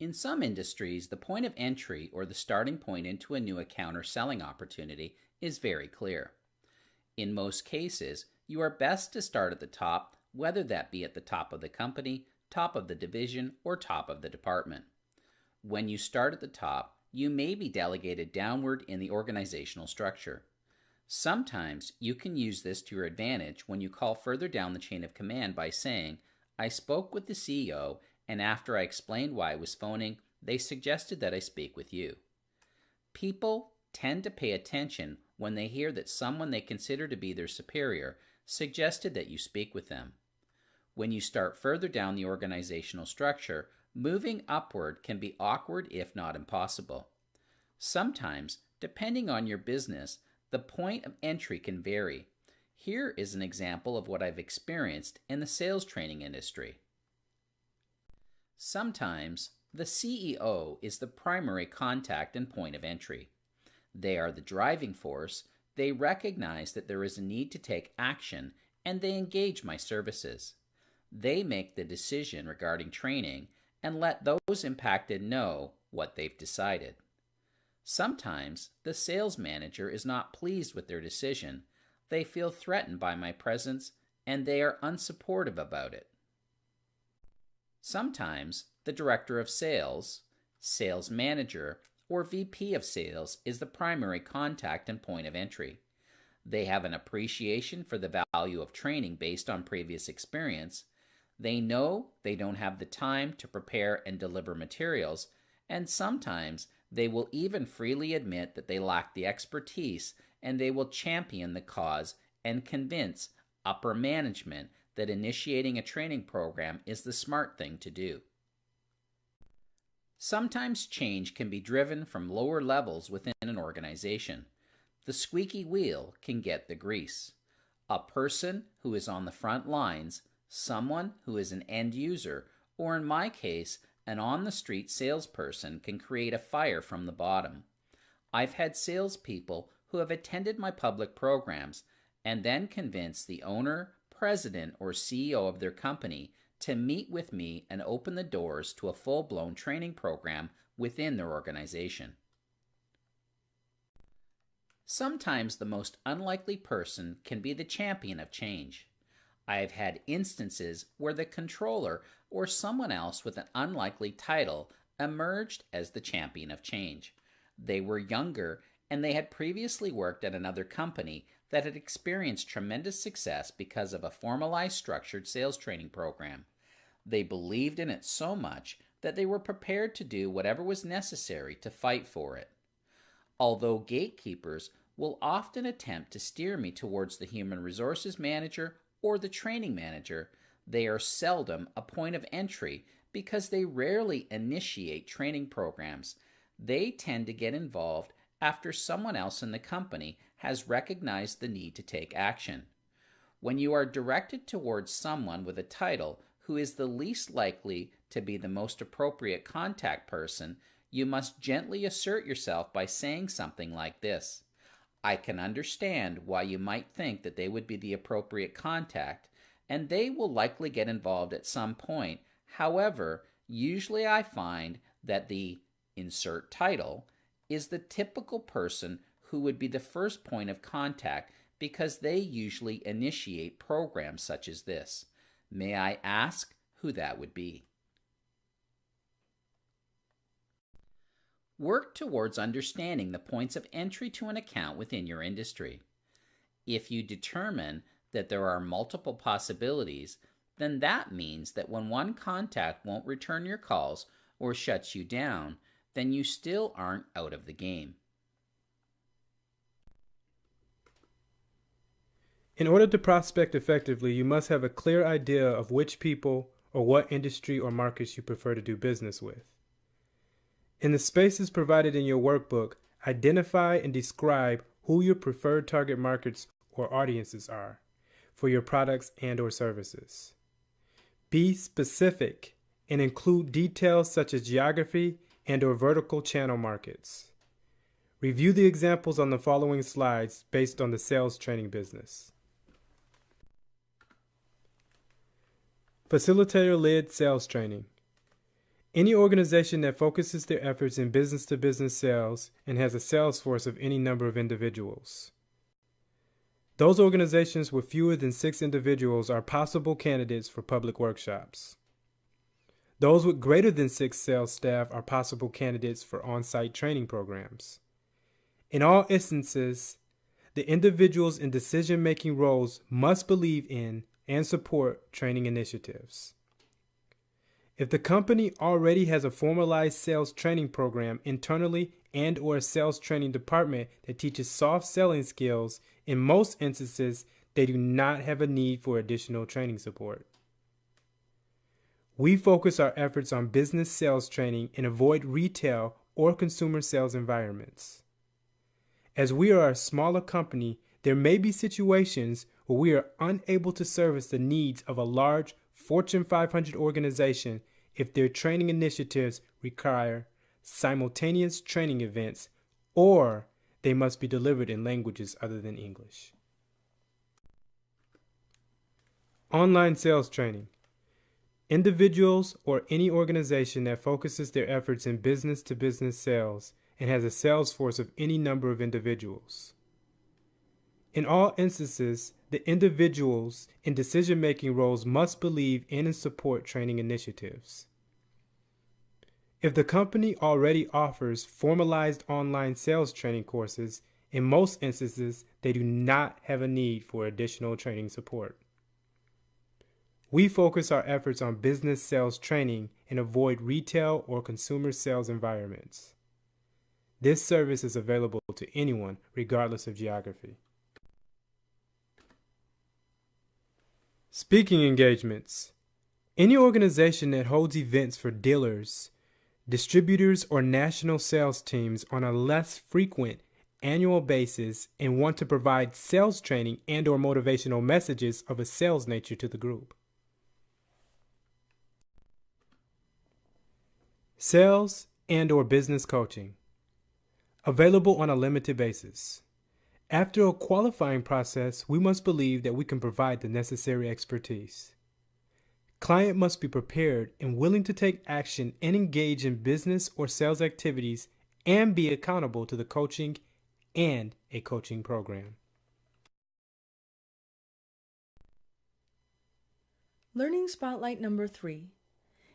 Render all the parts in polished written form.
In some industries, the point of entry or the starting point into a new account or selling opportunity is very clear. In most cases, you are best to start at the top, whether that be at the top of the company, top of the division, or top of the department. When you start at the top, you may be delegated downward in the organizational structure. Sometimes you can use this to your advantage when you call further down the chain of command by saying, I spoke with the CEO, and after I explained why I was phoning, they suggested that I speak with you. People tend to pay attention when they hear that someone they consider to be their superior suggested that you speak with them. When you start further down the organizational structure, moving upward can be awkward if not impossible. Sometimes, depending on your business, the point of entry can vary. Here is an example of what I've experienced in the sales training industry. Sometimes, the CEO is the primary contact and point of entry. They are the driving force, they recognize that there is a need to take action, and they engage my services. They make the decision regarding training and let those impacted know what they've decided. Sometimes the sales manager is not pleased with their decision. They feel threatened by my presence and they are unsupportive about it. Sometimes the director of sales, sales manager, or VP of sales is the primary contact and point of entry. They have an appreciation for the value of training based on previous experience. They know they don't have the time to prepare and deliver materials, and sometimes they will even freely admit that they lack the expertise, and they will champion the cause and convince upper management that initiating a training program is the smart thing to do. Sometimes change can be driven from lower levels within an organization. The squeaky wheel can get the grease. A person who is on the front lines, someone who is an end user, or in my case, an on-the-street salesperson can create a fire from the bottom. I've had salespeople who have attended my public programs and then convinced the owner, president, or CEO of their company to meet with me and open the doors to a full-blown training program within their organization. Sometimes the most unlikely person can be the champion of change. I have had instances where the controller or someone else with an unlikely title emerged as the champion of change. They were younger and they had previously worked at another company that had experienced tremendous success because of a formalized structured sales training program. They believed in it so much that they were prepared to do whatever was necessary to fight for it. Although gatekeepers will often attempt to steer me towards the human resources manager or the training manager, they are seldom a point of entry because they rarely initiate training programs. They tend to get involved after someone else in the company has recognized the need to take action. When you are directed towards someone with a title who is the least likely to be the most appropriate contact person, you must gently assert yourself by saying something like this. I can understand why you might think that they would be the appropriate contact, and they will likely get involved at some point. However, usually I find that the insert title is the typical person who would be the first point of contact because they usually initiate programs such as this. May I ask who that would be? Work towards understanding the points of entry to an account within your industry. If you determine that there are multiple possibilities, then that means that when one contact won't return your calls or shuts you down, then you still aren't out of the game. In order to prospect effectively, you must have a clear idea of which people or what industry or markets you prefer to do business with. In the spaces provided in your workbook, identify and describe who your preferred target markets or audiences are for your products and or services. Be specific and include details such as geography and or vertical channel markets. Review the examples on the following slides based on the sales training business. Facilitator-led sales training. Any organization that focuses their efforts in business-to-business sales and has a sales force of any number of individuals. Those organizations with fewer than 6 individuals are possible candidates for public workshops. Those with greater than 6 sales staff are possible candidates for on-site training programs. In all instances, the individuals in decision-making roles must believe in and support training initiatives. If the company already has a formalized sales training program internally and/or a sales training department that teaches soft selling skills, in most instances, they do not have a need for additional training support. We focus our efforts on business sales training and avoid retail or consumer sales environments. As we are a smaller company, there may be situations where we are unable to service the needs of a large Fortune 500 organization if their training initiatives require simultaneous training events or they must be delivered in languages other than English. Online sales training. Individuals or any organization that focuses their efforts in business-to-business sales and has a sales force of any number of individuals. In all instances, the individuals in decision-making roles must believe in and support training initiatives. If the company already offers formalized online sales training courses, in most instances, they do not have a need for additional training support. We focus our efforts on business sales training and avoid retail or consumer sales environments. This service is available to anyone, regardless of geography. Speaking engagements. Any organization that holds events for dealers, distributors, or national sales teams on a less frequent annual basis and want to provide sales training and/or motivational messages of a sales nature to the group. Sales and/or business coaching. Available on a limited basis. After a qualifying process, we must believe that we can provide the necessary expertise. Client must be prepared and willing to take action and engage in business or sales activities and be accountable to the coaching and a coaching program. Learning Spotlight number 3.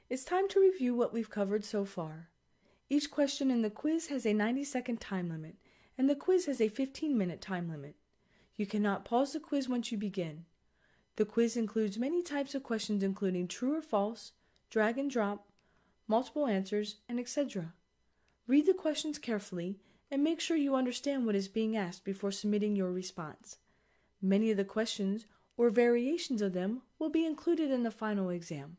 It's time to review what we've covered so far. Each question in the quiz has a 90-second time limit, and the quiz has a 15-minute time limit. You cannot pause the quiz once you begin. The quiz includes many types of questions including true or false, drag and drop, multiple answers, and etc. Read the questions carefully and make sure you understand what is being asked before submitting your response. Many of the questions, or variations of them, will be included in the final exam.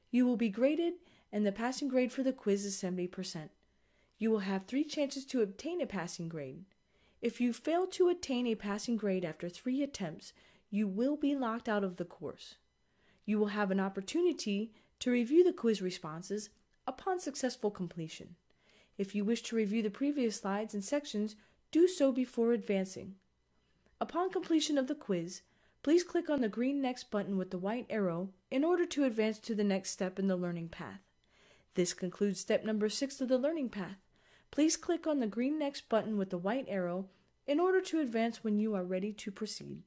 You will be graded, and the passing grade for the quiz is 70%. You will have 3 chances to obtain a passing grade. If you fail to attain a passing grade after 3 attempts, you will be locked out of the course. You will have an opportunity to review the quiz responses upon successful completion. If you wish to review the previous slides and sections, do so before advancing. Upon completion of the quiz, please click on the green Next button with the white arrow in order to advance to the next step in the learning path. This concludes step number 6 of the learning path. Please click on the green Next button with the white arrow in order to advance when you are ready to proceed.